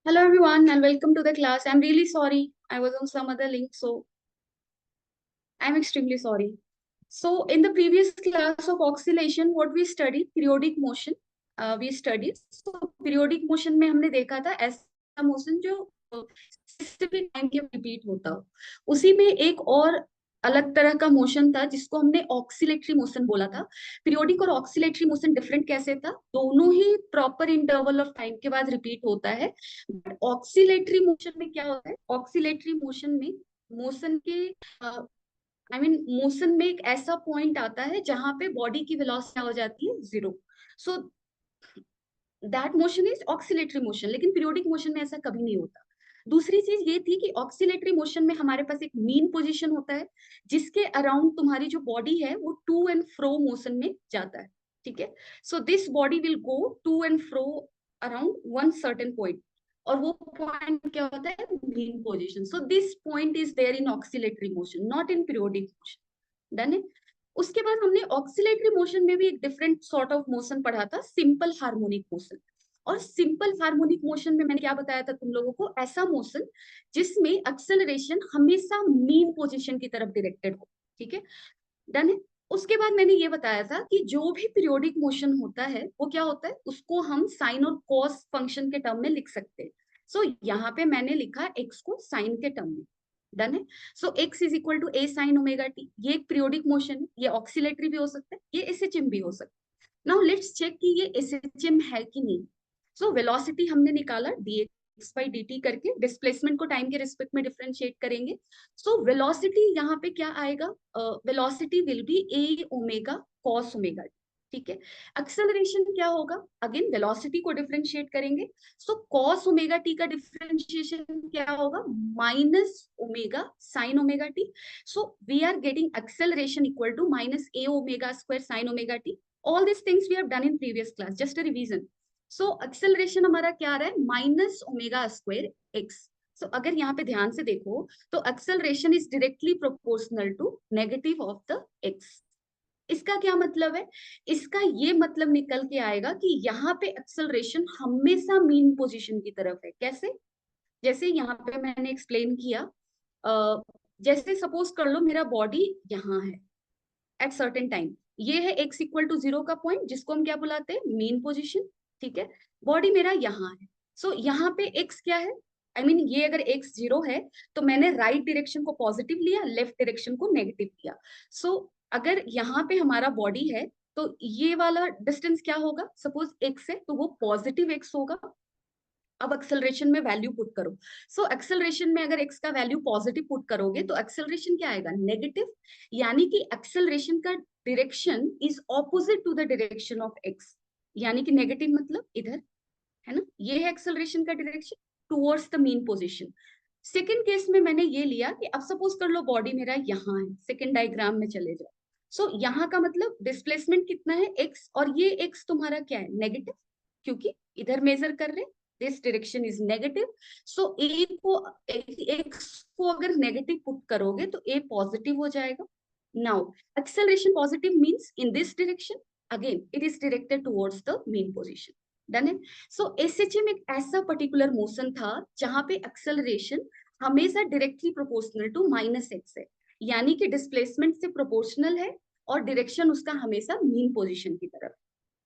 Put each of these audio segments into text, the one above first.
Hello everyone and welcome to the class. I'm really sorry. I was on some other link, so I'm extremely sorry. So in the previous class of oscillation, what we studied, periodic motion, we studied. So periodic motion में हमने देखा था ऐसा motion जो specific time के repeat होता हो। उसी में एक और अलग तरह का मोशन था जिसको हमने ऑक्सीलेटरी मोशन बोला था। पीरियोडिक और ऑक्सीलेटरी मोशन डिफरेंट कैसे था? दोनों ही प्रॉपर इंटरवल ऑफ टाइम के बाद रिपीट होता है। बट ऑक्सीलेटरी मोशन में क्या होता है? ऑक्सीलेटरी मोशन में मोशन के मोशन में एक ऐसा पॉइंट आता है जहां पे बॉडी की वेलोसिटी हो जाती है zero. So that motion is oscillatory motion. लेकिन पीरियोडिक मोशन में ऐसा कभी नहीं होता। दूसरी चीज ये थी कि ऑक्सीलेटरी मोशन में हमारे पास एक मीन पोजीशन होता है जिसके अराउंड तुम्हारी जो बॉडी है वो टू एंड फ्रो मोशन में जाता है। ठीक है। So this body will go to and fro around one certain point, और वो पॉइंट क्या होता है? Mean position. So this point is there in oscillatory motion, not in periodic motion. Done है। उसके बाद हमने ऑक्सीलेटरी मोशन में भी एक डिफरेंट सॉर्ट ऑफ मोशन पढ़ा था, सिंपल हार्मोनिक मोशन। और सिंपल हार्मोनिक मोशन में मैंने क्या बताया था तुम लोगों को? ऐसा मोशन जिसमें एक्सेलरेशन हमेशा मीन पोजीशन की तरफ डायरेक्टेड हो। ठीक है। डन है। उसके बाद मैंने ये बताया था कि जो भी पीरियोडिक मोशन होता है वो क्या होता है, उसको हम साइन और कॉस फंक्शन के टर्म में लिख सकते हैं। सो यहाँ पे मैंने लिखा एक्स को साइन के टर्म में। डन है। So x is equal to A sine omega t. ये एक पीरियोडिक मोशन है, ये ऑक्सीलेटरी भी हो सकता है, ये एसएचएम भी हो सकता है। नाउ लेट्स चेक कि ये एसएचएम है कि नहीं। सो वेलोसिटी हमने निकाला dx by dt करके, डिस्प्लेसमेंट को टाइम के रिस्पेक्ट में डिफरेंशिएट करेंगे। सो वेलोसिटी यहाँ पे क्या आएगा? Velocity will be A omega cos omega. ठीक है। एक्सेलरेशन क्या होगा? अगेन वेलोसिटी को डिफरेंशिएट करेंगे। सो कॉस ओमेगा टी का डिफरेंशिएशन क्या होगा? Minus omega sine omega t. So we are getting acceleration equal to minus a omega square sine omega t. All this things we have done in previous class, just a revision. So acceleration हमारा क्या आ रहा है? Minus omega square x. So अगर यहाँ पे ध्यान से देखो तो acceleration is directly proportional to negative of the x. इसका क्या मतलब है? इसका ये मतलब निकल के आएगा कि यहाँ पे एक्सेलरेशन हमेशा मीन पोजीशन की तरफ है। कैसे? जैसे यहाँ पे मैंने एक्सप्लेन किया, जैसे सपोज कर लो मेरा बॉडी यहाँ है एट सर्टेन टाइम। ये है एक्स इक्वल टू जीरो का पॉइंट जिसको हम क्या बुलाते हैं? Mean position. ठीक है। बॉडी मेरा यहाँ है। सो यहाँ पे एक्स क्या है? ये अगर एक्स जीरो है तो मैंने राइट डायरेक्शन को पॉजिटिव लिया, लेफ्ट डायरेक्शन को नेगेटिव लिया। सो अगर यहाँ पे हमारा बॉडी है तो ये वाला डिस्टेंस क्या होगा? सपोज एक्स है तो वो पॉजिटिव एक्स होगा। अब एक्सेलरेशन में वैल्यू पुट करो। सो एक्सेलरेशन में अगर एक्स का वैल्यू पॉजिटिव पुट करोगे तो एक्सेलरेशन क्या आएगा? नेगेटिव। यानी कि एक्सेलरेशन का direction is opposite to the direction of X. यानी कि नेगेटिव मतलब इधर, है ना? ये है एक्सेलरेशन का direction towards the mean position. Second case में मैंने ये लिया कि अब सपोज कर लो बॉडी मेरा यहाँ है, सेकेंड डायग्राम में चले जाओ। सो यहाँ का मतलब डिस्प्लेसमेंट कितना है? एक्स। और ये एक्स तुम्हारा क्या है? नेगेटिव, क्योंकि इधर मेजर कर रहे, दिस डायरेक्शन इज नेगेटिव। सो ए को, एक्स को अगर नेगेटिव पुट करोगे तो ए पॉजिटिव हो जाएगा। Now acceleration positive means in this direction, again it is directed towards the mean position. Done है। सो एसएचएम एक ऐसा पर्टिकुलर मोशन था जहां पे एक्सेलरेशन हमेशा directly proportional to minus X है। यानी कि डिस्प्लेसमेंट से प्रोपोर्शनल है और डायरेक्शन उसका हमेशा मीन पोजीशन की तरफ।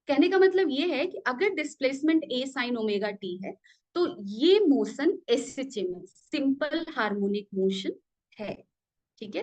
कहने का मतलब ये है कि अगर डिस्प्लेसमेंट ए साइन ओमेगा टी है तो ये मोशन एसएचएम है, सिंपल हार्मोनिक मोशन है। ठीक है।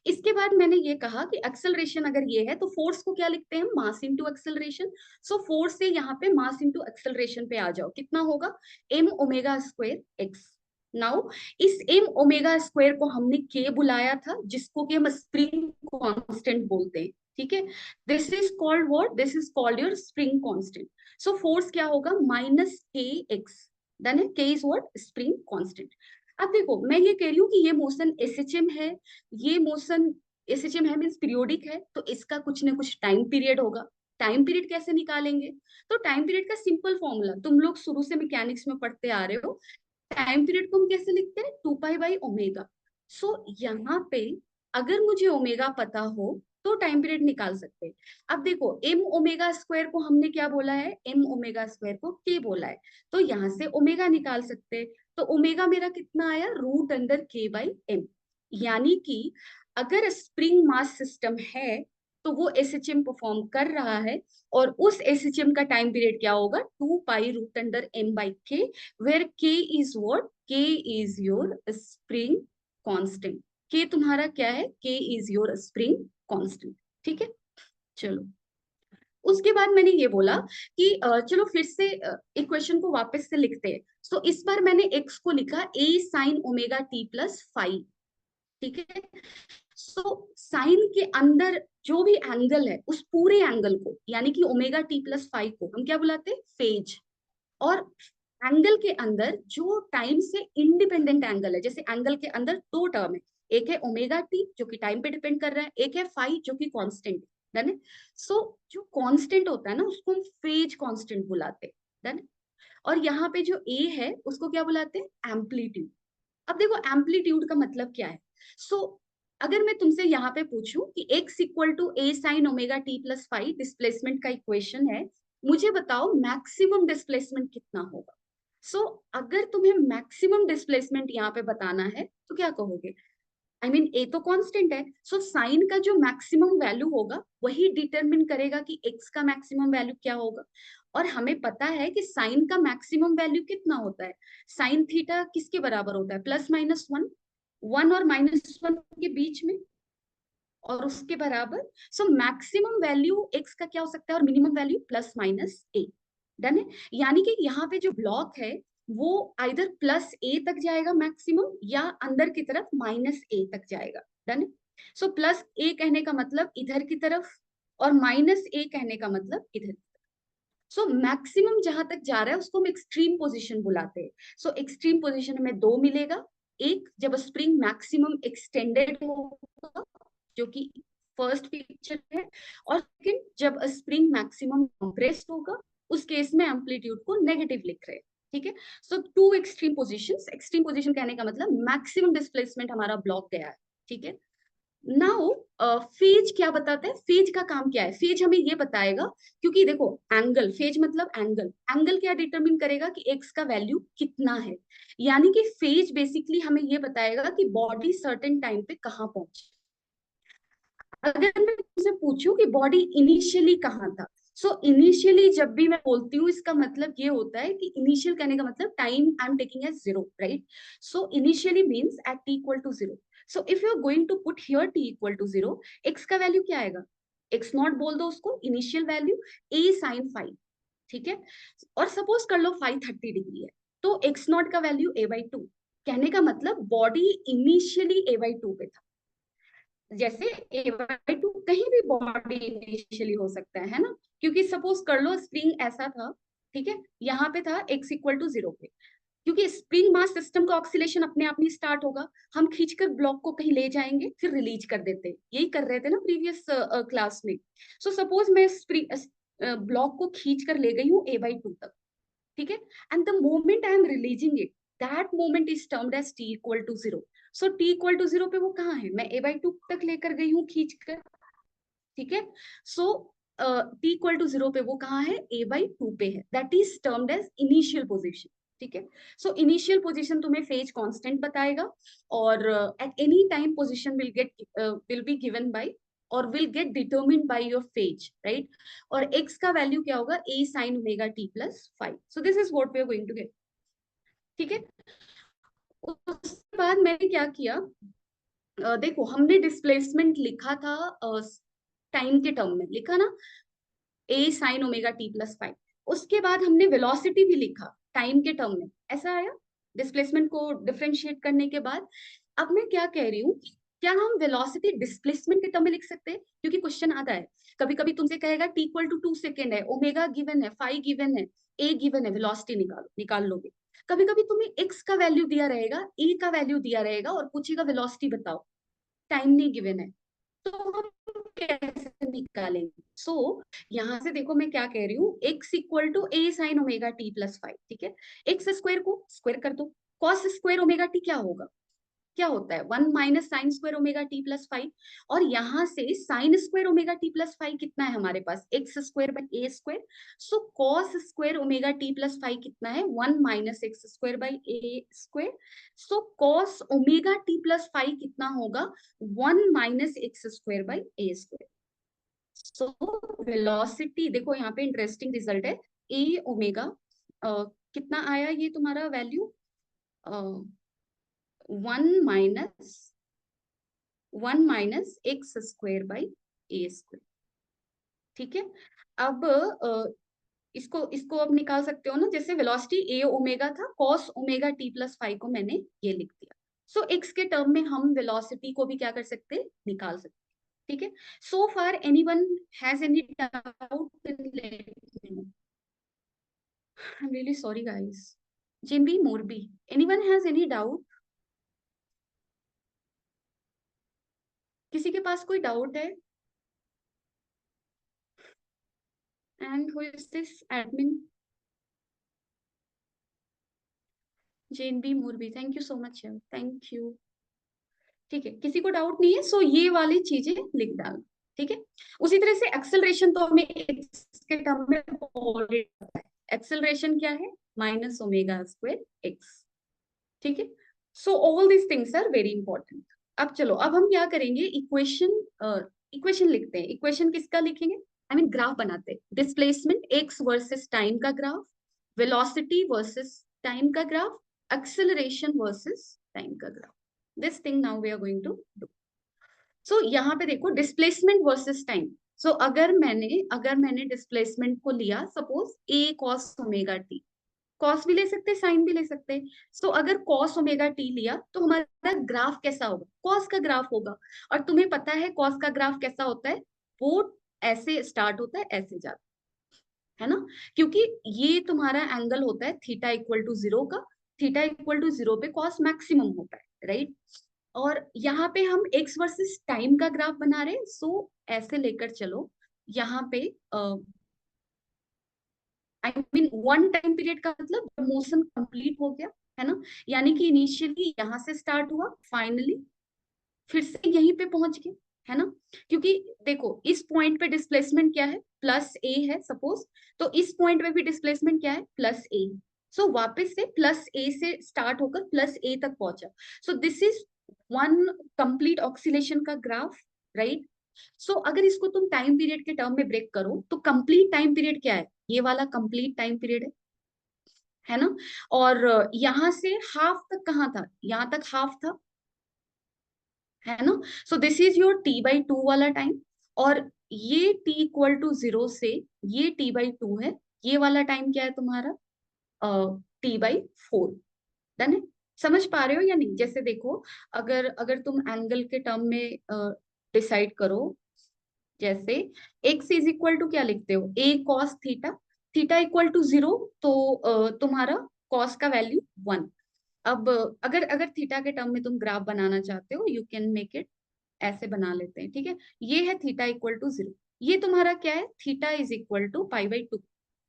इसके बाद मैंने ये कहा कि एक्सेलरेशन अगर ये है तो फोर्स को क्या लिखते हैं? Mass into acceleration. So force से यहाँ पे मास इनटू एक्सेलरेशन पे आ जाओ, कितना होगा? M omega square X. Now इस एम ओमेगा स्क्वायर को हमने के बुलाया था जिसको कि हम स्प्रिंग कांस्टेंट बोलते हैं। ठीक है। This is called what? This is called your spring constant. So force क्या होगा? Minus k x. डन है। के इज व्हाट? Spring constant. अब देखो मैं ये कह रही हूँ कि ये मोशन एसएचएम है, ये मोशन एसएचएम है मीन्स पीरियोडिक है, तो इसका कुछ ना कुछ टाइम पीरियड होगा। टाइम पीरियड कैसे निकालेंगे? तो टाइम पीरियड का सिंपल फॉर्मूला तुम लोग शुरू से मैकेनिक्स में पढ़ते आ रहे हो। टाइम पीरियड को हम कैसे लिखते हैं? Two pi by omega. So यहाँ पे अगर मुझे ओमेगा पता हो तो टाइम पीरियड निकाल सकते हैं। अब देखो एम ओमेगा स्क्वायर को हमने क्या बोला है, एम ओमेगा स्क्वायर को के बोला है, तो यहाँ से ओमेगा निकाल सकते हैं। तो ओमेगा मेरा कितना आया, रूट अंडर के बाई एम। यानी कि अगर स्प्रिंग मास सिस्टम है तो वो एसएचएम परफॉर्म कर रहा है, और उस एसएचएम का टाइम पीरियड क्या होगा, 2 pi root under M by K, where K is what, K is your spring constant. K तुम्हारा क्या है, के इज योर स्प्रिंग कांस्टेंट। ठीक है, चलो उसके बाद मैंने ये बोला कि चलो फिर से इक्वेशन को वापस से लिखते हैं। सो इस बार मैंने एक्स को लिखा a sine omega T plus five. ठीक है, सो साइन के अंदर जो भी एंगल है उस पूरे एंगल को, यानी कि ओमेगा टी प्लस फाइव को हम क्या बुलाते हैं, फेज। और एंगल के अंदर जो टाइम से इंडिपेंडेंट एंगल है, जैसे एंगल के अंदर दो टर्म है, एक है ओमेगा टी जो कि टाइम पे डिपेंड कर रहा है, एक है फाई जो कि कांस्टेंट है, डन है। सो जो कांस्टेंट होता है ना उसको हम फेज कांस्टेंट बुलाते हैं, डन है। और यहाँ पे जो ए है उसको क्या बुलाते हैं, एम्पलीट्यूड। अब देखो एम्पलीट्यूड का मतलब क्या है। सो अगर मैं तुमसे यहाँ पे पूछूं कि x equal to A sine omega T plus five displacement का इक्वेशन है, मुझे बताओ मैक्सिमम डिस्प्लेसमेंट कितना होगा। सो अगर तुम्हें मैक्सिमम डिस्प्लेसमेंट यहाँ पे बताना है तो क्या कहोगे, आई मीन ए तो कांस्टेंट है, सो साइन का जो मैक्सिमम वैल्यू होगा वही डिटरमिन करेगा कि एक्स का मैक्सिमम वैल्यू क्या होगा। और हमें पता है कि साइन का मैक्सिमम वैल्यू कितना होता है, साइन थीटा किसके बराबर होता है, प्लस माइनस वन, वन और माइनस वन के बीच में, और उसके बराबर। सो मैक्सिमम वैल्यू एक्स का क्या हो सकता है, और मिनिमम वैल्यू प्लस माइनस ए, डन है। यानी कि यहाँ पे जो ब्लॉक है वो आइदर प्लस ए तक जाएगा मैक्सिमम, या अंदर की तरफ माइनस ए तक जाएगा, डन है। सो प्लस ए कहने का मतलब इधर की तरफ, और माइनस ए कहने का मतलब इधर। सो मैक्सिमम जहां तक जा रहा है उसको हम एक्सट्रीम पोजीशन बुलाते हैं। सो एक्सट्रीम पोजीशन में दो मिलेगा, एक जब स्प्रिंग मैक्सिमम एक्सटेंडेड होगा जो कि फर्स्ट पिक्चर है, और सेकंड जब स्प्रिंग मैक्सिमम कंप्रेस्ड होगा, उस केस में एम्पलीट्यूड को नेगेटिव लिख रहे हैं। ठीक है, so two extreme positions, extreme position कहने का मतलब मैक्सिमम डिस्प्लेसमेंट हमारा ब्लॉक गया है। ठीक है, नाउ फेज क्या बताता है, फेज का काम क्या है, फेज हमें ये बताएगा, क्योंकि देखो एंगल, फेज मतलब एंगल, एंगल क्या डिटरमिन करेगा कि एक्स का वैल्यू कितना है। यानी कि फेज बेसिकली हमें ये बताएगा कि बॉडी सर्टेन टाइम पे कहाँ पहुंची। अगर मैं तुमसे पूछूं कि बॉडी इनिशियली कहाँ था, सो इनिशियली जब भी मैं बोलती हूँ इसका मतलब ये होता है कि इनिशियल कहने का मतलब time I am taking as zero, right. So initially means at t equal to zero. So if you are going to put here t equal to zero, x का वैल्यू क्या आएगा, एक्स नॉट बोल दो उसको, initial value a sine five. ठीक है, और suppose कर लो फाइव 30 डिग्री है, तो एक्स नॉट का वैल्यू a बाई टू। कहने का मतलब body initially a by two पे था। जैसे ए बाई टू कहीं भी बॉडी इनिशियली हो सकता है ना, क्योंकि सपोज कर लो स्प्रिंग ऐसा था, ठीक है, यहाँ पे था x इक्वल टू जीरो पे, क्योंकि स्प्रिंग मास सिस्टम का ऑक्सीलेशन अपने आप नहीं स्टार्ट होगा, हम खींचकर ब्लॉक को कहीं ले जाएंगे फिर रिलीज कर देते हैं, यही कर रहे थे ना प्रीवियस क्लास में। सो सपोज मैं ब्लॉक को खींच कर ले गई हूँ a बाई टू तक, ठीक है, and the moment I am releasing it, that moment is termed as t equal to zero. So t equal to zero पे वो कहाँ है, मैं a बाई टू तक लेकर गई हूँ खींच कर, ठीक है। So t equal to zero पे वो कहाँ है, a बाई टू पे है, that is termed as initial position. ठीक है, सो इनिशियल पोजिशन तुम्हें फेज कांस्टेंट बताएगा, और at any time position will be given by और will get determined by your phase, right. और x का वैल्यू क्या होगा, a sine omega t plus five. So this is what we are going to gate. ठीक है, उसके बाद मैंने क्या किया, देखो हमने डिस्प्लेसमेंट लिखा था टाइम के टर्म में, लिखा ना, a sine omega T plus five. उसके बाद हमने वेलोसिटी भी लिखा टाइम के टर्म में, ऐसा आया डिस्प्लेसमेंट को डिफरेंशिएट करने के बाद। अब मैं क्या कह रही हूँ, क्या हम वेलोसिटी डिस्प्लेसमेंट के टर्म में लिख सकते हैं, क्योंकि क्वेश्चन आता है कभी कभी तुमसे कहेगा टी इक्वल टू 2 सेकेंड है, ओमेगा गिवन है, फाइव गिवन है, ए गिवन है, वेलोसिटी निकालो, निकाल लोगे। कभी कभी तुम्हें एक्स का वैल्यू दिया रहेगा, ए का वैल्यू दिया रहेगा, और पूछेगा वेलोसिटी बताओ, टाइम नहीं गिवन है, तो हम कैसे निकालेंगे। सो यहाँ से देखो मैं क्या कह रही हूँ, x equal to A sine omega T plus five, ठीक है, एक्स स्क्वायर को स्क्वायर कर दो, कॉस स्क्वायर ओमेगा टी क्या होगा, क्या होता है 1 minus sine square omega T plus five, और यहाँ से sine square omega T plus five कितना है हमारे पास, x square by a square. So cos square omega T plus five कितना है 1 minus x square by a square. So cos omega T plus five कितना होगा 1 minus x square by a square. So velocity देखो यहाँ पे interesting result है, ए omega कितना आया ये तुम्हारा value 1 minus x square by a square. ठीक है, अब इसको इसको अब निकाल सकते हो ना, जैसे वेलोसिटी ए ओमेगा था, cos omega T plus five को मैंने ये लिख दिया। सो एक्स के टर्म में हम वेलोसिटी को भी क्या कर सकते हैं, निकाल सकते हैं। ठीक है, so far anyone has any doubt, let me know. I am really sorry guys. जिनबी Morbi, anyone has any doubt? किसी के पास कोई डाउट है? And who is this admin? JNB Morbi, thank you so much यार, थैंक यू। ठीक है, किसी को डाउट नहीं है, सो ये वाली चीजें लिख डाल। ठीक है, उसी तरह से एक्सेलरेशन तो हमें इसके टर्म में ऑलरेडी पता है। एक्सेलरेशन क्या है, माइनस ओमेगा स्क्वायर एक्स। ठीक है, so all this things are very important. अब चलो, अब हम क्या करेंगे, इक्वेशन इक्वेशन लिखते हैं। इक्वेशन किसका लिखेंगे, आई मीन ग्राफ बनाते हैं। डिस्प्लेसमेंट एक्स वर्सेस टाइम का ग्राफ, वेलोसिटी वर्सेस टाइम का ग्राफ, एक्सेलरेशन वर्सेस टाइम का graph. This thing now we are going to do. So यहाँ पे देखो डिस्प्लेसमेंट वर्सेस टाइम। सो अगर मैंने डिस्प्लेसमेंट को लिया, सपोज ए कॉस ओमेगा टी, कॉस भी ले सकते साइन भी ले सकते। सो अगर कॉस ओमेगा टी लिया तो हमारा ग्राफ कैसा होगा, कॉस का ग्राफ होगा। और तुम्हें पता है कॉस का ग्राफ कैसा होता है, वो ऐसे स्टार्ट होता है ऐसे जाता है ना, क्योंकि ये तुम्हारा एंगल होता है थीटा इक्वल टू जीरो का। थीटा इक्वल टू जीरो पे कॉस मैक्सिमम होता है, राइट। और यहाँ पे हम एक्स वर्सेस टाइम का ग्राफ बना रहे हैं, सो ऐसे लेकर चलो। यहाँ पे I mean one time period का मतलब मोशन कंप्लीट हो गया है ना, यानी कि इनिशियली यहाँ से स्टार्ट हुआ, फाइनली फिर से यहीं पे पहुंच गए, है ना। क्योंकि देखो इस पॉइंट पे डिस्प्लेसमेंट क्या है, प्लस ए है सपोज, तो इस पॉइंट पे भी डिस्प्लेसमेंट क्या है, प्लस ए। सो वापस से प्लस ए से स्टार्ट होकर प्लस ए तक पहुंचा। सो this is one complete oscillation का ग्राफ, राइट। सो अगर इसको तुम टाइम पीरियड के टर्म में ब्रेक करो तो कंप्लीट टाइम पीरियड क्या है, ये वाला कंप्लीट टाइम पीरियड है ना। और यहां से हाफ तक कहाँ था, यहाँ तक हाफ था, है ना। सो this is your T by two वाला टाइम। और ये टी इक्वल टू जीरो से ये टी बाई टू है, ये वाला टाइम क्या है तुम्हारा टी बाई फोर। डन है, समझ पा रहे हो या नहीं। जैसे देखो, अगर अगर तुम एंगल के टर्म में डिसाइड करो, जैसे एक्स इज इक्वल टू क्या लिखते हो, a cos theta, theta equal to zero, तो तुम्हारा कॉस का वैल्यू वन। अब अगर अगर थीटा के टर्म में तुम ग्राफ बनाना चाहते हो, यू कैन मेक इट ऐसे बना लेते हैं। ठीक है, ये है थीटा इक्वल टू जीरो, ये तुम्हारा क्या है, theta is equal to pi by two,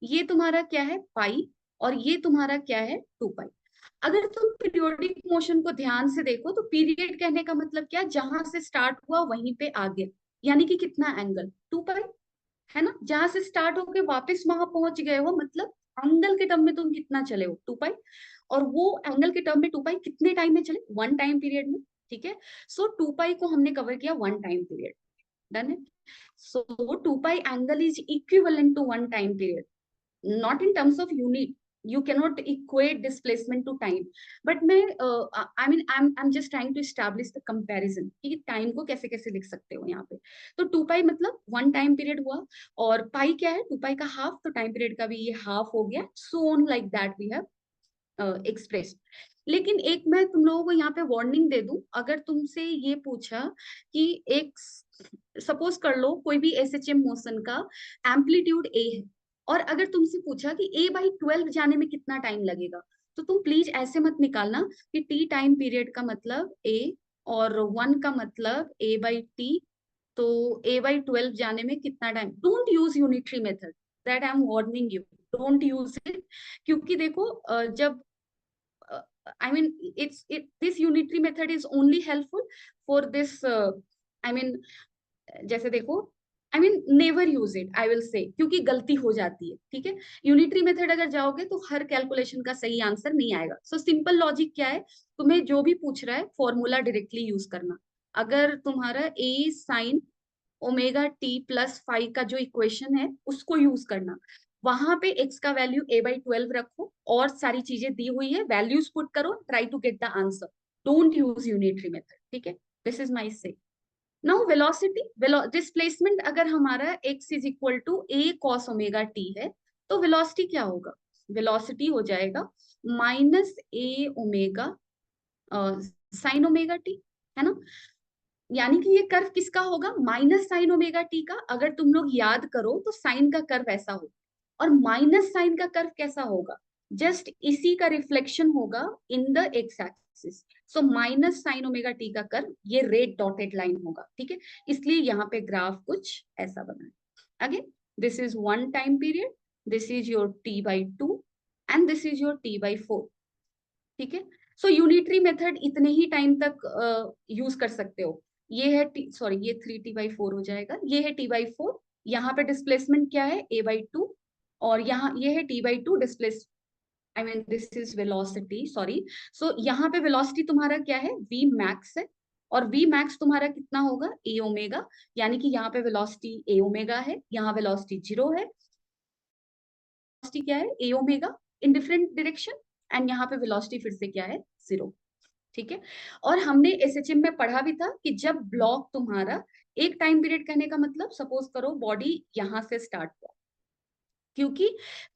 ये तुम्हारा क्या है पाई, और ये तुम्हारा क्या है टू पाई। अगर तुम पीरियोडिक मोशन को ध्यान से देखो तो पीरियड कहने का मतलब क्या, जहां से स्टार्ट हुआ वहीं पे आ गया, यानी कि कितना एंगल, टू पाई, है ना। जहां से स्टार्ट होके वापस वहां पहुंच गए हो, मतलब एंगल के टर्म में तुम कितना चले हो, टू पाई। और वो एंगल के टर्म में टू पाई कितने टाइम में चले, वन टाइम पीरियड में। ठीक है, सो टू पाई को हमने कवर किया वन टाइम पीरियड। डन है, so two pi angle is equivalent to one time period, not in terms of unit. You cannot equate displacement to time, but मैं I mean I'm just trying to establish the comparison कि time को कैसे कैसे लिख सकते हो यहाँ पे। तो टू पाई मतलब वन टाइम पीरियड हुआ, और पाई क्या है, टू पाई का हाफ, तो टाइम पीरियड का भी ये हाफ हो गया, so on like that we have express. लेकिन एक मैं तुम लोगों को यहाँ पे वार्निंग दे दूं, अगर तुमसे ये पूछा कि एक सपोज कर लो कोई भी एसएचएम मोशन का एम्पलीट्यूड ए है, और अगर तुमसे पूछा कि ए बाई ट्वेल्व जाने में कितना टाइम लगेगा, तो तुम प्लीज ऐसे मत निकालना कि टी टाइम पीरियड का मतलब ए और वन का मतलब ए बाई टी, तो ए बाई ट्वेल्व जाने में कितना time. Don't use unitary method, that I am warning you, don't use it. क्योंकि देखो जब I mean, this unitary method is only helpful for this, I mean, जैसे देखो, I mean never use it, I will say, क्योंकि गलती हो जाती है, ठीक है। यूनिटरी मेथड अगर जाओगे तो हर कैलकुलेशन का सही आंसर नहीं आएगा। सो सिंपल लॉजिक क्या है, तुम्हें जो भी पूछ रहा है फॉर्मूला डायरेक्टली यूज करना। अगर तुम्हारा a sine omega T plus five का जो इक्वेशन है उसको यूज करना, वहां पे एक्स का वैल्यू a/12 रखो और सारी चीजें दी हुई है, वैल्यूज पुट करो, try to get the answer, don't use unitary method, ठीक है। दिस इज माई से। नाउ वेलोसिटी, डिस्प्लेसमेंट अगर हमारा x is equal to a cos omega t है, तो वेलोसिटी क्या होगा, वेलोसिटी हो जाएगा minus a omega sine omega t, है ना। यानी कि ये कर्व किसका होगा, माइनस साइन ओमेगा टी का। अगर तुम लोग याद करो तो साइन का कर्व ऐसा होगा, और माइनस साइन का कर्व कैसा होगा, जस्ट इसी का रिफ्लेक्शन होगा in the x axis. So minus sine omega t का कर्व ये रेड डॉटेड लाइन होगा, ठीक है। इसलिए यहाँ पे ग्राफ कुछ ऐसा बना है। Again this is one time period, this is your t/2 and this is your t/4, ठीक है। सो यूनिटरी मेथड इतने ही टाइम तक यूज कर सकते हो। ये है सॉरी, ये 3t/4 हो जाएगा, ये है t/4, यहाँ पे डिस्प्लेसमेंट क्या है a/2, और यहाँ ये है t/2 displace, I mean this is velocity, sorry. So यहाँ पे वेलोसिटी तुम्हारा क्या है, v मैक्स है, और v मैक्स तुम्हारा कितना होगा, a ओमेगा, यानी कि यहाँ पे वेलोसिटी a ओमेगा है, यहाँ वेलोसिटी 0 है, वेलोसिटी क्या है a omega in different direction, and यहाँ पे वेलोसिटी फिर से क्या है 0, ठीक है। और हमने एसएचएम में पढ़ा भी था कि जब ब्लॉक तुम्हारा एक टाइम पीरियड, कहने का मतलब सपोज करो बॉडी यहां से स्टार्ट हुआ, क्योंकि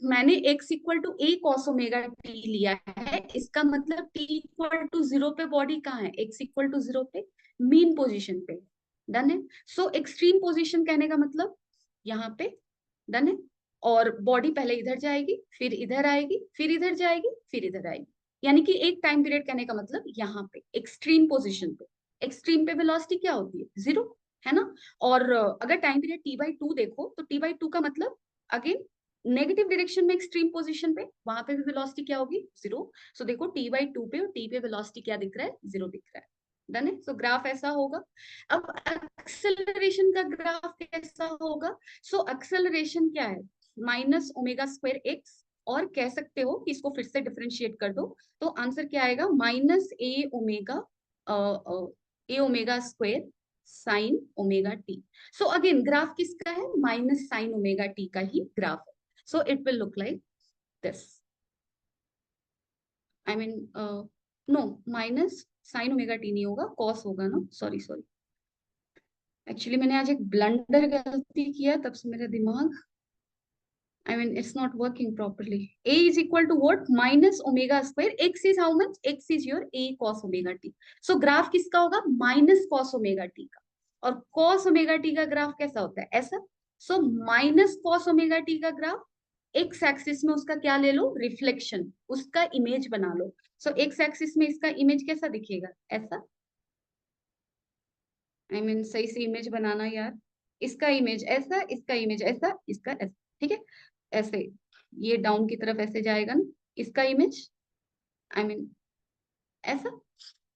मैंने x equal to a cos omega t लिया है, इसका मतलब t इक्वल टू 0 पे बॉडी कहाँ है, x इक्वल टू 0 पे मीन पोजीशन पे, डन है। सो एक्सट्रीम पोजीशन कहने का मतलब यहाँ पे, डन है। और बॉडी पहले इधर जाएगी, फिर इधर आएगी, फिर इधर जाएगी, फिर इधर आएगी, यानी कि एक टाइम पीरियड कहने का मतलब यहाँ पे एक्सट्रीम पोजीशन पे, एक्सट्रीम पे वेलोसिटी क्या होती है 0, है ना। और अगर टाइम पीरियड t/2 देखो तो t/2 का मतलब अगेन नेगेटिव डायरेक्शन में एक्सट्रीम पोजीशन पे, वहां पे भी वेलोसिटी क्या होगी 0। सो देखो t/2 पे और t पे वेलोसिटी क्या दिख रहा है, 0 दिख रहा है, डन है। सो ग्राफ ऐसा होगा। अब एक्सेलरेशन का ग्राफ कैसा होगा, सो एक्सेलरेशन क्या है, माइनस ओमेगा स्क्वायर एक्स, और कह सकते हो कि इसको फिर से डिफरेंशिएट कर दो तो आंसर क्या आएगा, minus a omega square sine omega t. So again graph किसका है, माइनस साइन ओमेगा टी का ही ग्राफ है। So it will look like this. I mean, no, minus sin omega T नहीं होगा, cos होगा ना, सॉरी सॉरी। एक्चुअली मैंने आज एक ब्लंडर गलती किया, तब से मेरा दिमाग, I mean, it's not working properly. A is equal to what? Minus omega square. X is how much? X is your A cos omega t. So graph किसका होगा, माइनस cos omega t का। और cos omega t का graph कैसा होता है, ऐसा। So minus cos omega t का ग्राफ, एक्स एक्सिस में उसका क्या ले लो, रिफ्लेक्शन, उसका इमेज बना लो। सो एक्स एक्सिस में इसका इमेज कैसा दिखेगा, ऐसा। आई मीन सही से इमेज बनाना यार, इसका इमेज ऐसा, इसका इमेज ऐसा, इसका ऐसा, ठीक है। ऐसे ये डाउन की तरफ ऐसे जाएगा ना, इसका इमेज, आई मीन ऐसा,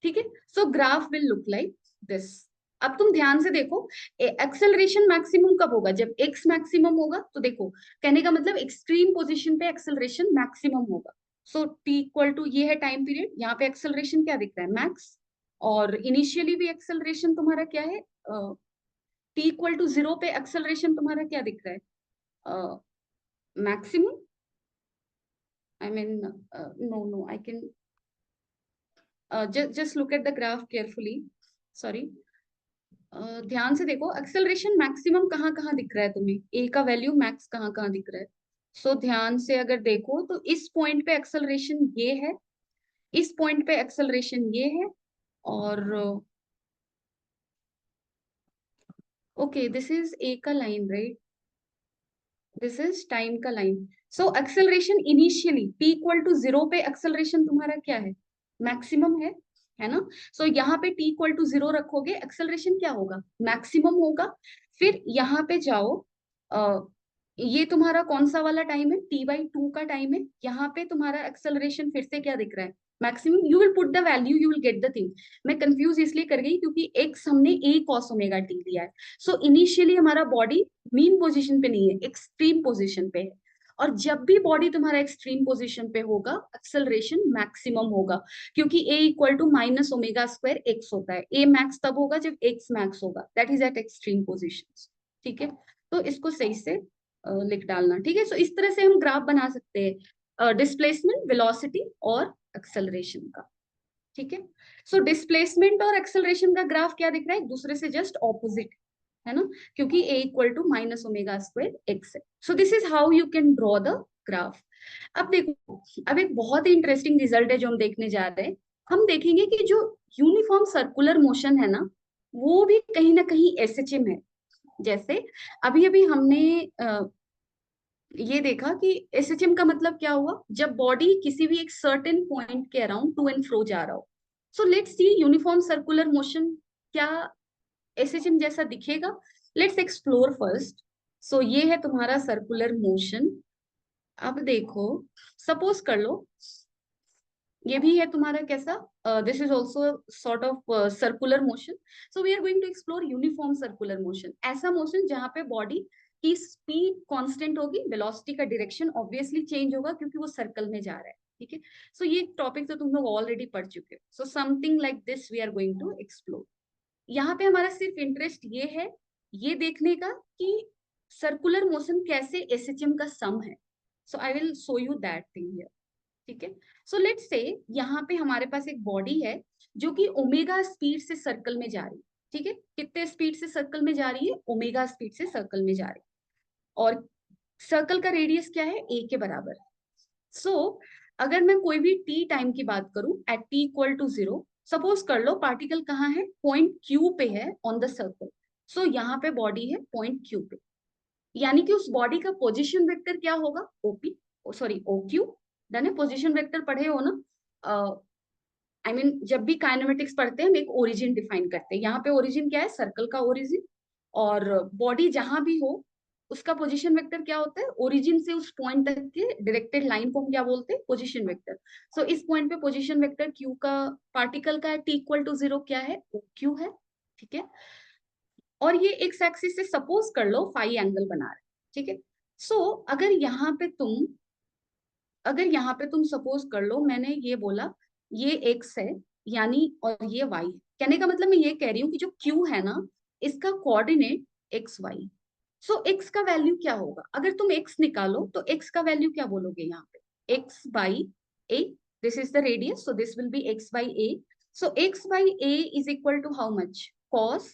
ठीक है। सो graph will look like this. अब तुम ध्यान से देखो, एक्सेलरेशन मैक्सिमम कब होगा, जब एक्स मैक्सिमम होगा, तो देखो कहने का मतलब एक्सट्रीम पोजीशन पे एक्सेलरेशन मैक्सिमम होगा। सो टी इक्वल टू ये है टाइम पीरियड, यहाँ पे एक्सेलरेशन क्या दिख रहा है, मैक्स। और इनिशियली भी एक्सेलरेशन तुम्हारा क्या है, टी इक्वल टू 0 पे एक्सेलरेशन तुम्हारा क्या दिख रहा है, maximum. I mean no no, I can just look at the graph carefully, sorry। ध्यान से देखो, एक्सेलरेशन मैक्सिमम कहाँ कहाँ दिख रहा है तुम्हें, ए का वैल्यू मैक्स कहाँ कहाँ दिख रहा है। सो ध्यान से अगर देखो तो इस पॉइंट पे एक्सेलरेशन ये है, इस पॉइंट पे एक्सेलरेशन ये है, और ओके दिस इज ए का line right, this is time का line. So acceleration initially t equal to 0 पे एक्सेलरेशन तुम्हारा क्या है, मैक्सिमम है ना। सो यहाँ पे टी इक्वल टू 0 रखोगे, एक्सेलरेशन क्या होगा, मैक्सिमम होगा। फिर यहाँ पे जाओ, ये तुम्हारा कौन सा वाला टाइम है, t/2 का टाइम है, यहाँ पे तुम्हारा एक्सेलरेशन फिर से क्या दिख रहा है, maximum you will put the value, you will get the thing. मैं कंफ्यूज इसलिए कर गई क्योंकि एक्स हमने ए कॉस ओमेगा टी लिया है। सो इनिशियली हमारा बॉडी मीन पोजीशन पे नहीं है, एक्सट्रीम पोजीशन पे है। और जब भी बॉडी तुम्हारा एक्सट्रीम पोजीशन पे होगा, एक्सेलरेशन मैक्सिमम होगा, क्योंकि a equal to minus omega square x होता है। ए मैक्स तब होगा जब एक्स मैक्स होगा, that is at extreme position. ठीक है, तो इसको सही से लिख डालना। ठीक है, सो इस तरह से हम ग्राफ बना सकते हैं डिस्प्लेसमेंट, वेलोसिटी और एक्सेलरेशन का। ठीक है, सो डिस्प्लेसमेंट और एक्सेलरेशन का ग्राफ क्या दिख रहा है, एक दूसरे से जस्ट ऑपोजिट है ना, क्योंकि a equal to minus omega square x है। So this is how you can draw the graph. अब देखो, अब एक बहुत ही इंटरेस्टिंग रिजल्ट है जो हम देखने जा रहे हैं। हम देखेंगे कि जो यूनिफॉर्म सर्कुलर मोशन है ना, वो भी कहीं ना कहीं एसएचएम है। जैसे अभी अभी हमने ये देखा कि एसएचएम का मतलब क्या हुआ, जब बॉडी किसी भी एक सर्टेन पॉइंट के अराउंड टू एंड फ्रो जा रहा हो। So let's see uniform circular motion क्या एसएचएम जैसा दिखेगा। Let's explore first. सो ये है तुम्हारा सर्कुलर मोशन। अब देखो, सपोज कर लो ये भी है तुम्हारा कैसा, this is also sort of circular motion. So we are going to explore uniform circular motion, ऐसा मोशन जहां पे बॉडी की स्पीड कांस्टेंट होगी, वेलोसिटी का डायरेक्शन ऑब्वियसली चेंज होगा क्योंकि वो सर्कल में जा रहा है। ठीक है, सो ये टॉपिक तो तुम लोग ऑलरेडी पढ़ चुके हो। So something like this we are going to explore. यहाँ पे हमारा सिर्फ इंटरेस्ट ये है, ये देखने का कि सर्कुलर मोशन कैसे एसएचएम का सम है। So I will show you that thing here. ठीक है, सो लेट्स से यहाँ पे हमारे पास एक बॉडी है जो कि ओमेगा स्पीड से सर्कल में जा रही है। ठीक है, कितने स्पीड से सर्कल में जा रही है, ओमेगा स्पीड से सर्कल में जा रही है। और सर्कल का रेडियस क्या है, ए के बराबर। सो अगर मैं कोई भी टी टाइम की बात करूं at t equal to zero, suppose कर लो पार्टिकल कहाँ है, पॉइंट क्यू पे है ऑन द सर्कल। सो यहाँ पे बॉडी है पॉइंट क्यू पे, यानी कि उस बॉडी का पोजीशन वेक्टर क्या होगा, OP, sorry O Q. Done है, पोजीशन वेक्टर पढ़े हो ना। आई मीन जब भी काइनेमेटिक्स पढ़ते हैं हम एक ओरिजिन डिफाइन करते हैं। यहाँ पे ओरिजिन क्या है, सर्कल का ओरिजिन। और बॉडी जहां भी हो उसका पोजीशन वेक्टर क्या होता है, ओरिजिन से उस पॉइंट तक के डायरेक्टेड लाइन को हम क्या बोलते हैं, पोजीशन वेक्टर। सो इस पॉइंट पे पोजीशन वेक्टर क्यू का, पार्टिकल का टी इक्वल टू जीरो क्या है, ओ क्यू है। ठीक है, और ये एक्स एक्सिस से सपोज कर लो फाई एंगल बना रहे हैं। ठीक है, सो अगर यहाँ पे तुम सपोज कर लो, मैंने ये बोला ये एक्स है यानी, और ये वाई है। कहने का मतलब मैं ये कह रही हूँ कि जो क्यू है ना, इसका कोऑर्डिनेट एक्स वाई। सो एक्स का वैल्यू क्या होगा, अगर तुम एक्स निकालो तो एक्स का वैल्यू क्या बोलोगे यहाँ पे, x by a. This is the radius, so this will be x by a. So x by a is equal to how much, cos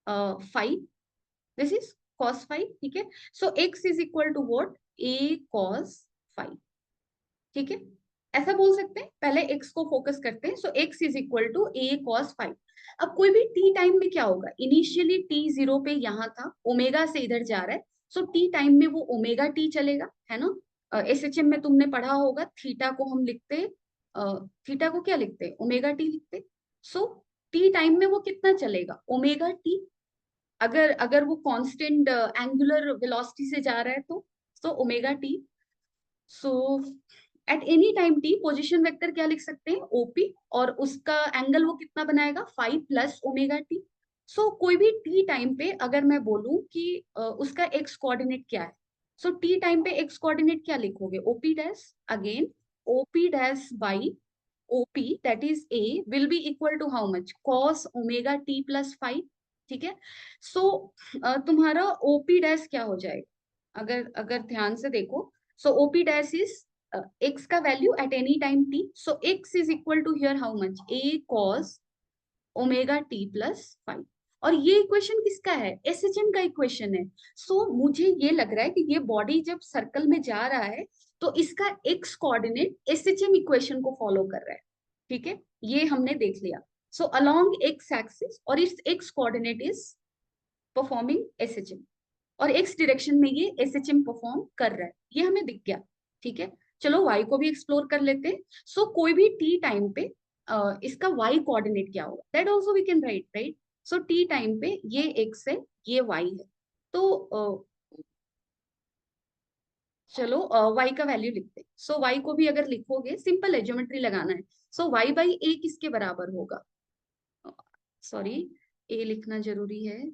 five. This is cos five. ठीक है, so x is equal to what, a cos five. ठीक है, ऐसा बोल सकते हैं। पहले x को फोकस करते हैं। So x is equal to a cos five. अब कोई भी t टाइम में क्या होगा, इनिशियली t जीरो पे यहाँ था, ओमेगा से इधर जा रहा है। सो t टाइम में वो ओमेगा t चलेगा, है ना। एसएचएम में तुमने पढ़ा होगा, थीटा को हम लिखते, थीटा को क्या लिखते, ओमेगा t लिखते। सो t टाइम में वो कितना चलेगा, ओमेगा t। अगर अगर वो कांस्टेंट एंगुलर वेलोसिटी से जा रहा है तो सो ओमेगा t। सो eight any time T position vector क्या लिख सकते हैं, ओपी, और उसका एंगल वो कितना बनाएगा, फाइव प्लस ओमेगा टी। सो कोई भी टी टाइम पे अगर मैं बोलूं कि उसका एक्स कोऑर्डिनेट क्या है, सो टी टाइम पे एक्स कोऑर्डिनेट क्या लिखोगे, OP dash, again OP dash by OP that is a will be equal to how much, cos omega T plus five. ठीक है, सो तुम्हारा ओपी डैश क्या हो जाएगा, अगर अगर ध्यान से देखो, so OP dash is x का value at any time t। So x is equal to here how much, a cos omega t plus five. और ये इक्वेशन किसका है, एसएचएम का इक्वेशन है। सो मुझे ये लग रहा है कि ये बॉडी जब सर्कल में जा रहा है तो इसका x कोऑर्डिनेट एसएचएम इक्वेशन को फॉलो कर रहा है। ठीक है, ये हमने देख लिया। सो अलोंग x एक्सिस, और इस x coordinate is performing SHM, और एक्स डायरेक्शन में ये एसएचएम परफॉर्म कर रहा है, ये हमें दिख गया। ठीक है, चलो वाई को भी एक्सप्लोर कर लेते हैं। सो कोई भी टी टाइम पे इसका वाई कोऑर्डिनेट क्या होगा, that also we can write, right. So t time पे ये एक्स है, ये वाई है। तो चलो y का वैल्यू लिखते हैं। सो y को भी अगर लिखोगे, सिंपल है, ज्योमेट्री लगाना है। सो y बाई ए किसके बराबर होगा? सॉरी, ए लिखना जरूरी है,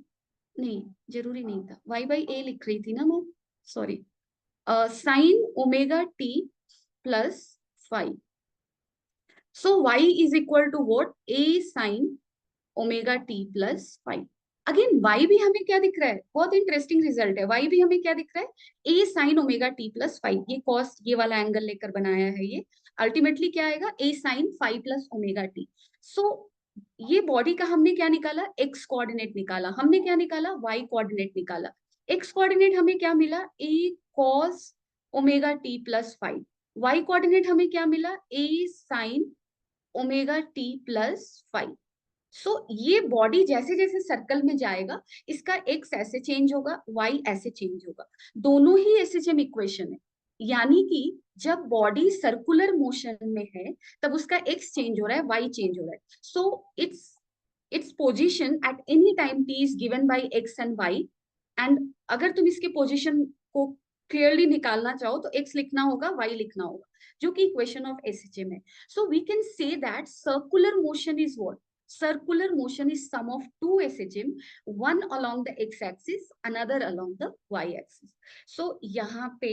नहीं जरूरी नहीं था, y बाई ए लिख रही थी ना मैं, sorry. Sine omega T plus five. So y is equal to what? A sine omega T plus five. Again y भी हमें क्या दिख रहा है? बहुत इंटरेस्टिंग रिजल्ट है। y भी हमें क्या दिख रहा है? A sine omega T plus five. ये कॉस, ये वाला एंगल लेकर बनाया है ये। अल्टीमेटली क्या आएगा? A sine five plus omega t. So ये बॉडी का हमने क्या निकाला? एक्स कोऑर्डिनेट निकाला। हमने क्या निकाला? वाई कोऑर्डिनेट निकाला। एक्स कोऑर्डिनेट हमें क्या मिला? A cos omega T plus five. Y coordinate हमें क्या मिला? A sine omega T plus five. So ये बॉडी जैसे जैसे सर्कल में जाएगा, इसका एक्स ऐसे चेंज होगा, वाई ऐसे चेंज होगा। दोनों ही एसएचएम इक्वेशन है। यानी कि जब बॉडी सर्कुलर मोशन में है, तब उसका एक्स चेंज हो रहा है, वाई चेंज हो रहा है। So its position at any time t is given by x and y. And अगर तुम इसके पोजीशन को क्लियरली निकालना चाहो तो एक्स लिखना होगा, वाई लिखना होगा, जो कि इक्वेशन ऑफ एसएचएम है। So we can say that circular motion is what? Circular motion is sum of two SHM, one along the x-axis, another along the y-axis. So यहाँ पे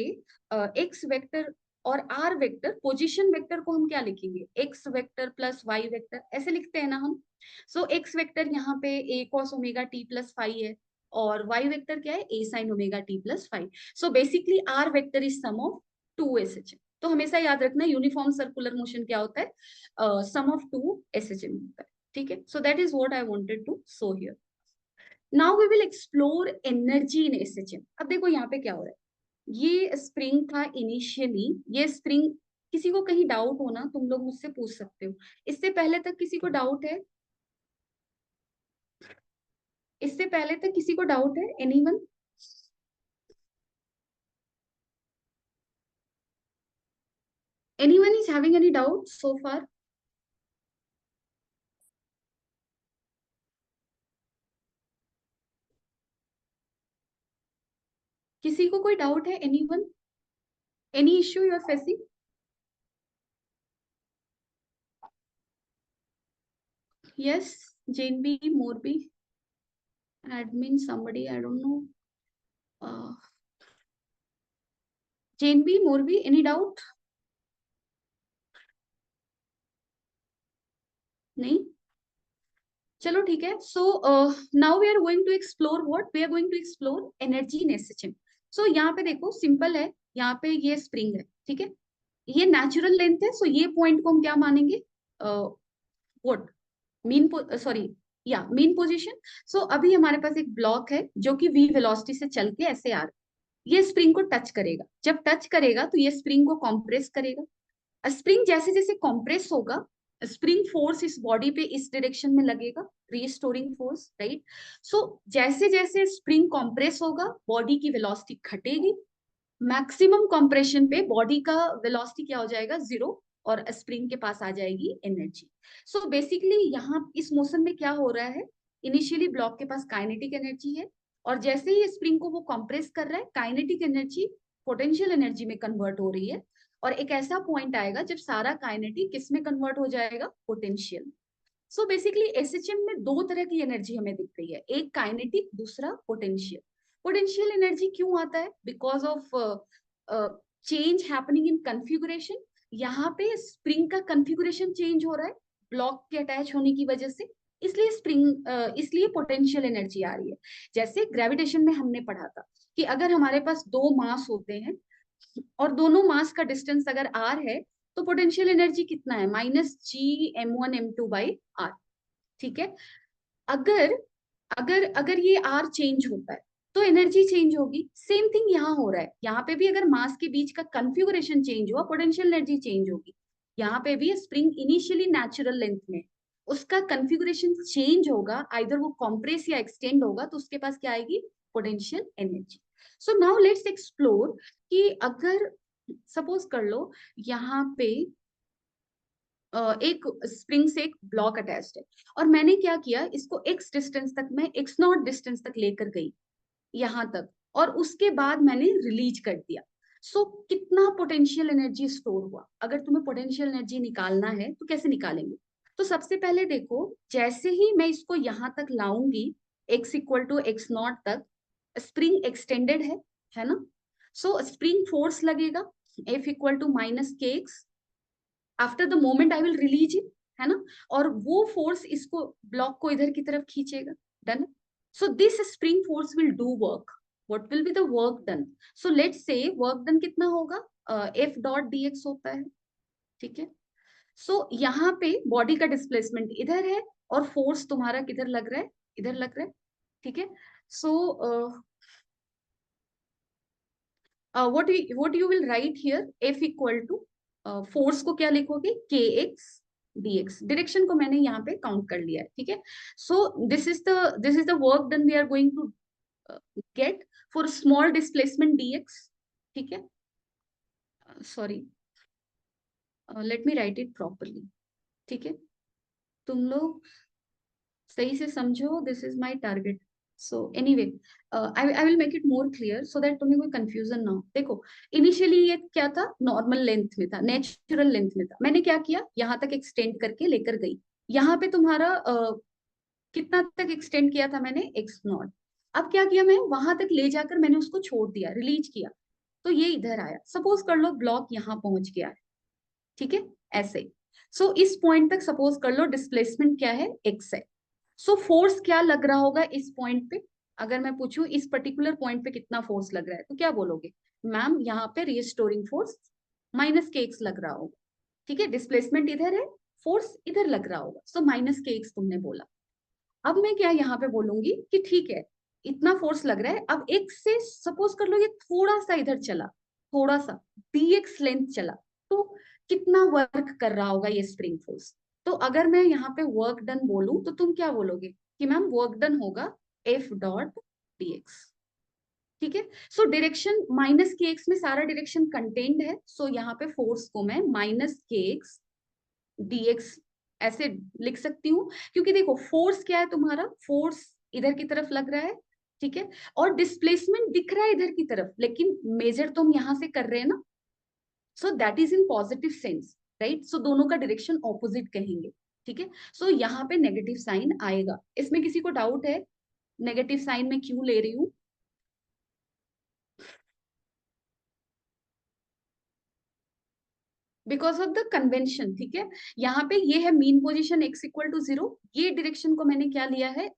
x वेक्टर और r vector, position vector को हम क्या लिखेंगे? x vector plus y vector, ऐसे लिखते हैं ना हम। सो x वेक्टर यहाँ पे a cos omega t plus five है, और y वेक्टर क्या है? a sin omega t plus five. So basically r vector is sum of two SHM। तो हमेशा याद रखना, यूनिफॉर्म सर्कुलर मोशन क्या होता है? सम ऑफ टू SHM होता है। ठीक है, so that is what I wanted to show here. Now we will explore energy in SHM. अब देखो यहाँ पे क्या हो रहा है। ये स्प्रिंग था इनिशियली, ये स्प्रिंग, किसी को कहीं डाउट हो ना, तुम लोग मुझसे पूछ सकते हो। इससे पहले तक किसी को डाउट है? इससे पहले तक किसी को डाउट है? Anyone? Anyone is having any doubt so far? किसी को कोई डाउट है? Anyone? Any issue you are facing? Yes, जेन बी, Morbi, admin, somebody, I don't know. जेन बी, मोरबी, एनी डाउट? नहीं? चलो ठीक है। So now we are going to explore what? We are going to explore energy in SHM. So यहाँ पे देखो, सिंपल है। यहाँ पे ये स्प्रिंग है, ठीक है, ये नेचुरल लेंथ है। सो ये पॉइंट को हम क्या मानेंगे? व्हाट? मीन, सॉरी, या मीन पोजीशन। सो अभी हमारे पास एक ब्लॉक है जो कि v वेलोसिटी से चल के ऐसे आ रहा है। ये स्प्रिंग को टच करेगा। जब टच करेगा तो ये स्प्रिंग को कॉम्प्रेस करेगा। स्प्रिंग जैसे जैसे कॉम्प्रेस होगा, स्प्रिंग फोर्स इस बॉडी पे इस डायरेक्शन में लगेगा, रीस्टोरिंग फोर्स, राइट। सो जैसे जैसे स्प्रिंग कॉम्प्रेस होगा, बॉडी की वेलोसिटी घटेगी। मैक्सिमम कॉम्प्रेशन पे बॉडी का वेलोसिटी क्या हो जाएगा? जीरो, और स्प्रिंग के पास आ जाएगी एनर्जी। सो बेसिकली यहाँ इस मोशन में क्या हो रहा है? इनिशियली ब्लॉक के पास काइनेटिक एनर्जी है, और जैसे ही स्प्रिंग को वो कॉम्प्रेस कर रहा है, काइनेटिक एनर्जी पोटेंशियल एनर्जी में कन्वर्ट हो रही है। और एक ऐसा पॉइंट आएगा जब सारा काइनेटिक किस में कन्वर्ट हो जाएगा? पोटेंशियल। सो बेसिकली एसएचएम में दो तरह की एनर्जी हमें दिख रही है, एक काइनेटिक, दूसरा पोटेंशियल। पोटेंशियल एनर्जी क्यों आता है? Because of change happening in configuration. यहाँ पे स्प्रिंग का कन्फिगुरेशन चेंज हो रहा है ब्लॉक के अटैच होने की वजह से, इसलिए इसलिए पोटेंशियल एनर्जी आ रही है। जैसे ग्रेविटेशन में हमने पढ़ा था कि अगर हमारे पास दो मास होते हैं और दोनों मास का डिस्टेंस अगर आर है, तो पोटेंशियल एनर्जी कितना है? -G m1 m2/r। ठीक है, अगर अगर अगर ये आर चेंज होता है तो एनर्जी चेंज होगी। सेम थिंग यहाँ हो रहा है। यहाँ पे भी अगर मास के बीच का कन्फिगुरेशन चेंज हुआ, पोटेंशियल एनर्जी चेंज होगी। यहाँ पे भी स्प्रिंग इनिशियली नेचुरल लेंथ में, उसका कन्फिगुरेशन चेंज होगा, आइदर वो कॉम्प्रेस या एक्सटेंड होगा, तो उसके पास क्या आएगी? Potential energy. So now let's explore कि अगर सपोज कर लो यहाँ पे एक स्प्रिंग से एक ब्लॉक अटैच्ड है, और मैंने क्या किया, इसको एक्स डिस्टेंस तक, मैं एक्स नॉट डिस्टेंस तक लेकर गई यहाँ तक, और उसके बाद मैंने रिलीज कर दिया। सो कितना पोटेंशियल एनर्जी स्टोर हुआ, अगर तुम्हें पोटेंशियल एनर्जी निकालना है तो कैसे निकालेंगे? तो सबसे पहले देखो, जैसे ही मैं इसको यहां तक लाऊंगी, x equal to x naught तक, स्प्रिंग एक्सटेंडेड है ना? सो स्प्रिंग फोर्स लगेगा F equal to minus k x, after the moment I will release it, है ना? और वो फोर्स इसको, ब्लॉक को इधर की तरफ खींचेगा। Done? So this spring force will do work. What will be the work done? So let's say work done कितना होगा, एफ डॉट डी एक्स होता है, ठीक है? सो यहाँ पे बॉडी का डिस्प्लेसमेंट इधर है, और फोर्स तुम्हारा किधर लग रहा है, इधर लग रहा है, ठीक है? So what you will write here, F equal to, force को क्या लिखोगे, के एक्स डी एक्स। डायरेक्शन को मैंने यहाँ पे काउंट कर लिया है, ठीक है? So this is the work done we are going to get for small displacement d x, ठीक है? Sorry, let me write it properly, ठीक है? तुम लोग सही से समझो, this is my target. So anyway, I will make it more clear so that तुम्हें कोई कंफ्यूजन ना हो। देखो, इनिशियली ये क्या था, नॉर्मल लेंथ में था, नेचुरल लेंथ में था। मैंने क्या किया, यहाँ तक एक्सटेंड करके लेकर गई। यहाँ पे तुम्हारा कितना तक एक्सटेंड किया था मैंने, एक्स नॉट। अब क्या किया, मैं वहां तक ले जाकर मैंने उसको छोड़ दिया, रिलीज किया, तो ये इधर आया। सपोज कर लो ब्लॉक यहाँ पहुंच गया है, ठीक है? ऐसे। सो इस पॉइंट तक सपोज कर लो डिस्प्लेसमेंट क्या है, एक्स है। सो फोर्स क्या लग रहा होगा इस पॉइंट पे? अगर मैं पूछूं इस पर्टिकुलर पॉइंट पे कितना फोर्स लग रहा है, तो क्या बोलोगे? मैम यहाँ पे restoring force minus k x लग रहा होगा, ठीक है? डिस्प्लेसमेंट इधर है, फोर्स इधर लग रहा होगा, सो माइनस के एक्स तुमने बोला। अब मैं क्या यहाँ पे बोलूंगी कि ठीक है, इतना फोर्स लग रहा है, अब एक्स से सपोज कर लो ये थोड़ा सा इधर चला, थोड़ा सा dx लेंथ चला, तो कितना वर्क कर रहा होगा ये स्प्रिंग फोर्स? तो अगर मैं यहाँ पे वर्क डन बोलूं तो तुम क्या बोलोगे कि मैम वर्क डन होगा एफ डॉट dx, ठीक है? So direction minus k x में सारा डायरेक्शन कंटेन्ड है, सो यहाँ पे फोर्स को मैं माइनस के एक्स dx ऐसे लिख सकती हूँ, क्योंकि देखो फोर्स क्या है तुम्हारा, फोर्स इधर की तरफ लग रहा है, ठीक है? और डिस्प्लेसमेंट दिख रहा है इधर की तरफ, लेकिन मेजर तो हम यहां से कर रहे हैं ना, so that is in positive sense, right? So दोनों का डायरेक्शन ऑपोजिट कहेंगे, ठीक है? सो यहाँ पे नेगेटिव साइन आएगा। इसमें किसी को डाउट है नेगेटिव साइन में क्यों ले रही हूँ? बिकॉज ऑफ द कन्वेंशन, ठीक है? यहाँ पे ये है mean position x equal to zero, ये डायरेक्शन को मैंने क्या लिया है,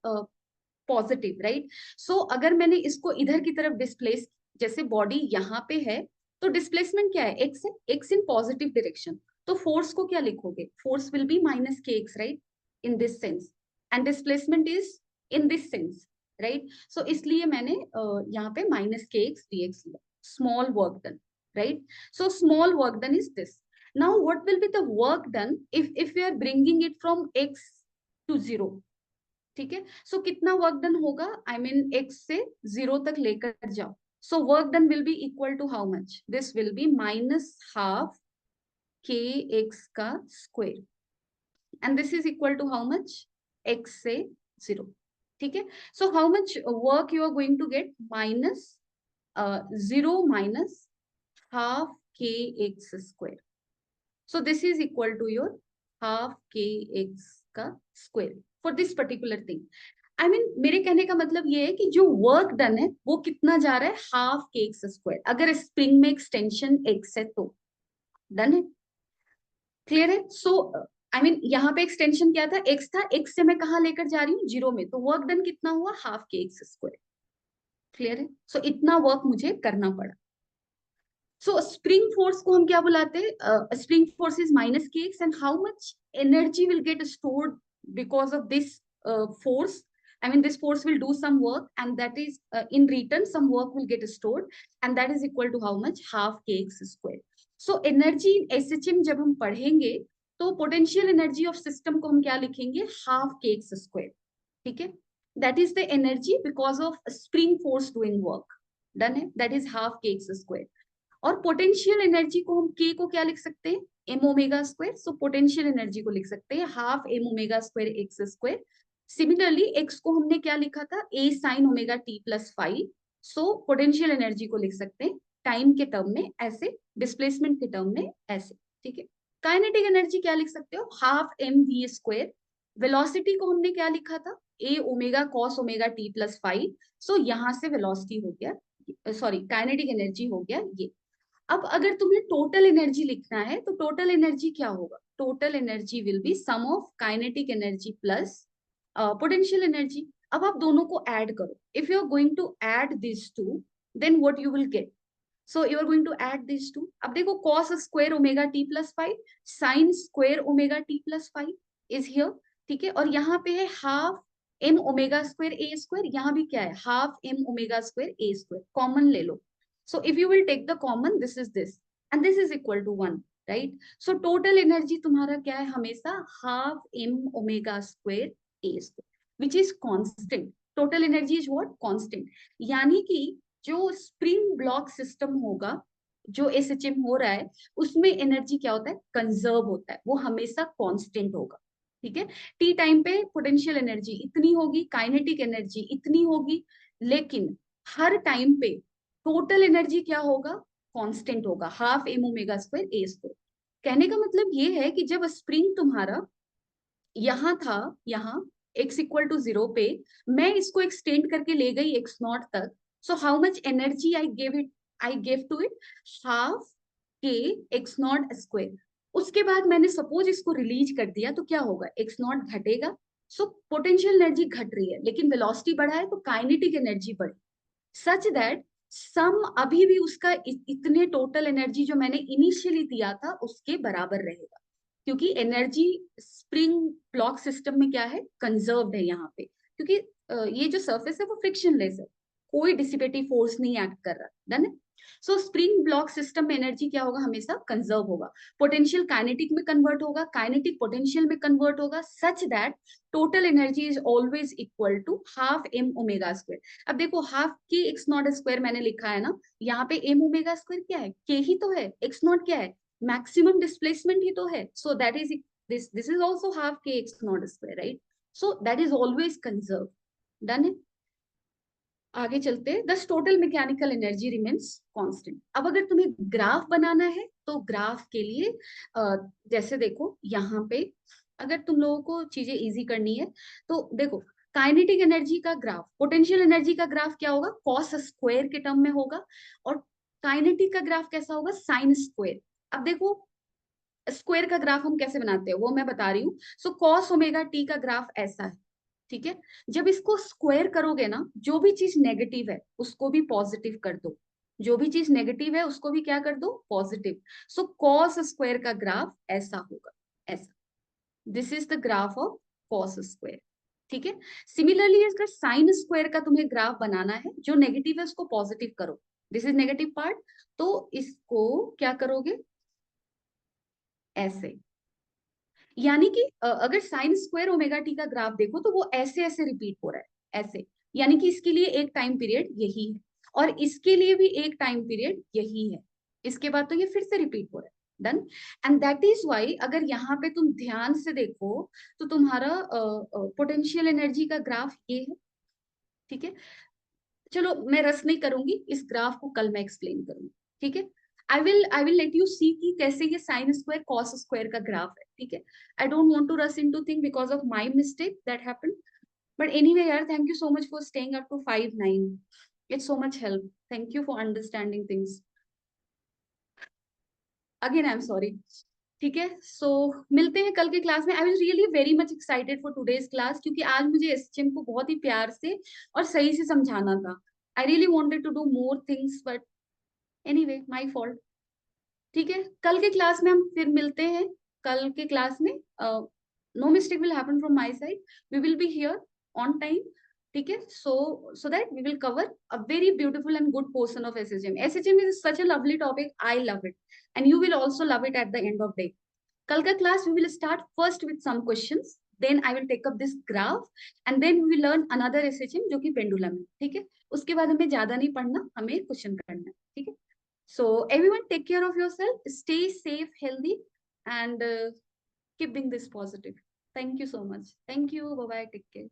पॉजिटिव, राइट? सो अगर मैंने इसको इधर की तरफ डिस्प्लेस, जैसे बॉडी यहाँ पे है, तो डिस्प्लेसमेंट क्या है, एक्स है, एक्स इन पॉजिटिव डायरेक्शन, तो फोर्स को क्या लिखोगे, force will be minus k x, right? In this sense, and displacement is in this sense, right? So इसलिए मैंने यहाँ पे minus k x d x लिया, small work done, right? So small work done is this. Now what will be the work done if we are bringing it from x to zero, ठीक है? सो कितना work done होगा, I mean x से zero तक लेकर जाओ, so work done will be equal to how much, this will be minus half k x का square, and this is equal to how much, x से zero, ठीक है? So how much work you are going to get, minus zero minus half k x square, so this is equal to your half kx का square for this particular thing. I mean मेरे कहने का मतलब ये है कि जो work done है वो कितना जा रहा है, हाफ के एक्स स्क्वायर, अगर स्प्रिंग में एक्सटेंशन एक्स है तो। डन है? क्लियर है? सो आई मीन यहाँ पे एक्सटेंशन क्या था, एक्स था, एक्स से मैं कहाँ लेकर जा रही हूँ, जीरो में, तो वर्क डन कितना हुआ, half k x square. Clear है? सो इतना वर्क मुझे करना पड़ा। सो स्प्रिंग फोर्स को हम क्या बुलाते हैं, spring force is minus k x, and how much energy will get stored because of this force, I mean this force will do some work, and that is in return some work will get stored, and that is equal to how much, half kx square. So energy SHM जब हम पढ़ेंगे तो potential energy of system को हम क्या लिखेंगे, half kx square, ठीक है? that is the energy because of spring force doing work. Done है? that is half kx square. और पोटेंशियल एनर्जी को हम के को क्या लिख सकते हैं, m omega square, so potential energy को लिख सकते हैं half m omega square x square. Similarly x को हमने क्या लिखा था, a sine omega T plus five, so potential energy को लिख सकते हैं टाइम के टर्म में ऐसे, डिस्प्लेसमेंट के टर्म में ऐसे, ठीक है। काइनेटिक एनर्जी क्या लिख सकते हो, half m v square. Velocity को हमने क्या लिखा था, a omega cos omega T plus five. So यहां से वेलोसिटी हो गया, सॉरी काइनेटिक एनर्जी हो गया ये। अब अगर तुम्हें टोटल एनर्जी लिखना है तो टोटल एनर्जी क्या होगा, total energy will be sum of kinetic energy plus potential energy. अब आप दोनों को ऐड करो, if you are going to add this two, then what you will get, so you are going to add this two. अब देखो cos square omega T plus five, sine square omega T plus five is here, ठीक है। और यहाँ पे है half m omega square a square, यहाँ भी क्या है, half m omega square a square, common ले लो। So if you will take the common, this is this, and this is equal to 1, right? So total energy तुम्हारा क्या है, हमेशा half m omega square a square, which is constant. Total energy is what? Constant. यानी कि जो spring block system होगा, जो SHM हो रहा है, उसमें एनर्जी क्या होता है, कंजर्व होता है, वो हमेशा कांस्टेंट होगा, ठीक है। टी टाइम पे पोटेंशियल एनर्जी इतनी होगी, काइनेटिक एनर्जी इतनी होगी, लेकिन हर टाइम पे टोटल एनर्जी क्या होगा, कांस्टेंट होगा, half m omega square a square. कहने का मतलब ये है कि जब स्प्रिंग तुम्हारा यहाँ था, यहाँ x इक्वल टू 0 पे, मैं इसको एक्सटेंड करके ले गई x नॉट तक, so how much energy I give it, I give to it half k x naught square. उसके बाद मैंने सपोज इसको रिलीज कर दिया तो क्या होगा, x नॉट घटेगा, सो पोटेंशियल एनर्जी घट रही है, लेकिन वेलोसिटी बढ़ा है तो काइनेटिक एनर्जी बढ़ी, सच दैट सम अभी भी उसका इतने टोटल एनर्जी जो मैंने इनिशियली दिया था उसके बराबर रहेगा, क्योंकि एनर्जी स्प्रिंग ब्लॉक सिस्टम में क्या है, कंजर्व्ड है यहाँ पे, क्योंकि ये जो सरफेस है वो फ्रिक्शनलेस है, कोई डिसिपेटिव फोर्स नहीं एक्ट कर रहा, डन है। सो स्प्रिंग ब्लॉक सिस्टम में एनर्जी क्या होगा, हमेशा कंजर्व होगा, पोटेंशियल काइनेटिक में कन्वर्ट होगा, काइनेटिक पोटेंशियल में कन्वर्ट होगा, such that total energy is always equal to half m omega square. अब देखो half k x not square मैंने लिखा है ना, यहाँ पे एम ओमेगा स्क्वायर क्या है, के ही तो है, एक्स नॉट क्या है, मैक्सिमम डिस्प्लेसमेंट ही तो है, so that is this is also half k x not square, right? So that is always conserve, done है। आगे चलते हैं, this total mechanical energy remains constant. अब अगर तुम्हें ग्राफ बनाना है तो ग्राफ के लिए जैसे देखो यहाँ पे, अगर तुम लोगों को चीजें इजी करनी है तो देखो, काइनेटिक एनर्जी का ग्राफ, पोटेंशियल एनर्जी का ग्राफ क्या होगा, कॉस स्क्वायर के टर्म में होगा, और काइनेटिक का ग्राफ कैसा होगा, साइन स्क्वायर। अब देखो स्क्वायर का ग्राफ हम कैसे बनाते हैं वो मैं बता रही हूँ। सो कॉस ओमेगा टी का ग्राफ ऐसा है, ठीक है। जब इसको स्क्वायर करोगे ना, जो भी चीज नेगेटिव है उसको भी पॉजिटिव कर दो, जो भी चीज नेगेटिव है उसको भी क्या कर दो, पॉजिटिव। सो कॉस स्क्वायर का ग्राफ ऐसा होगा, ऐसा, this is the graph of cos square, ठीक है। सिमिलरली अगर साइन स्क्वायर का तुम्हें ग्राफ बनाना है, जो नेगेटिव है उसको पॉजिटिव करो, दिस इज नेगेटिव पार्ट, तो इसको क्या करोगे, ऐसे। यानी कि अगर साइन स्क्वायर ओमेगा टी का ग्राफ देखो तो वो ऐसे ऐसे रिपीट हो रहा है, ऐसे, यानी कि इसके लिए एक टाइम पीरियड यही है, और इसके लिए भी एक टाइम पीरियड यही है, इसके बाद तो ये फिर से रिपीट हो रहा है, done. And that is why अगर यहाँ पे तुम ध्यान से देखो तो तुम्हारा पोटेंशियल एनर्जी का ग्राफ ये है, ठीक है। चलो मैं रस नहीं करूंगी, इस ग्राफ को कल मैं एक्सप्लेन करूंगी, ठीक है। I will let you see कि कैसे ये साइन स्क्वायर कॉस स्क्वायर का ग्राफ है, ठीक है। I don't want to rush into thing because of my mistake that happened, but anyway यार, thank you so much for staying up to 5-9, it's so much help, thank you for understanding things, again I am sorry, ठीक है। So मिलते हैं कल के class में। I was really very much excited for today's class, क्योंकि आज मुझे एसएचएम को बहुत ही प्यार से और सही से समझाना था। I really wanted to do more things, but anyway my fault, ठीक है। कल के क्लास में हम फिर मिलते हैं, कल के क्लास में no mistake will happen from my side, we will be here on time, ठीक है। So that we will cover a very beautiful and good portion of SHM. SHM is such a lovely topic, I love it, and you will also love it at the end of day. कल का class we will start first with some questions, then I will take up this graph, and then we will learn another SHM जो कि pendulum है, ठीक है। उसके बाद हमें ज्यादा नहीं पढ़ना, हमें क्वेश्चन करना है, ठीक है। So everyone take care of yourself, stay safe, healthy, and keep being this positive. Thank you so much. Thank you. Bye bye. Take care.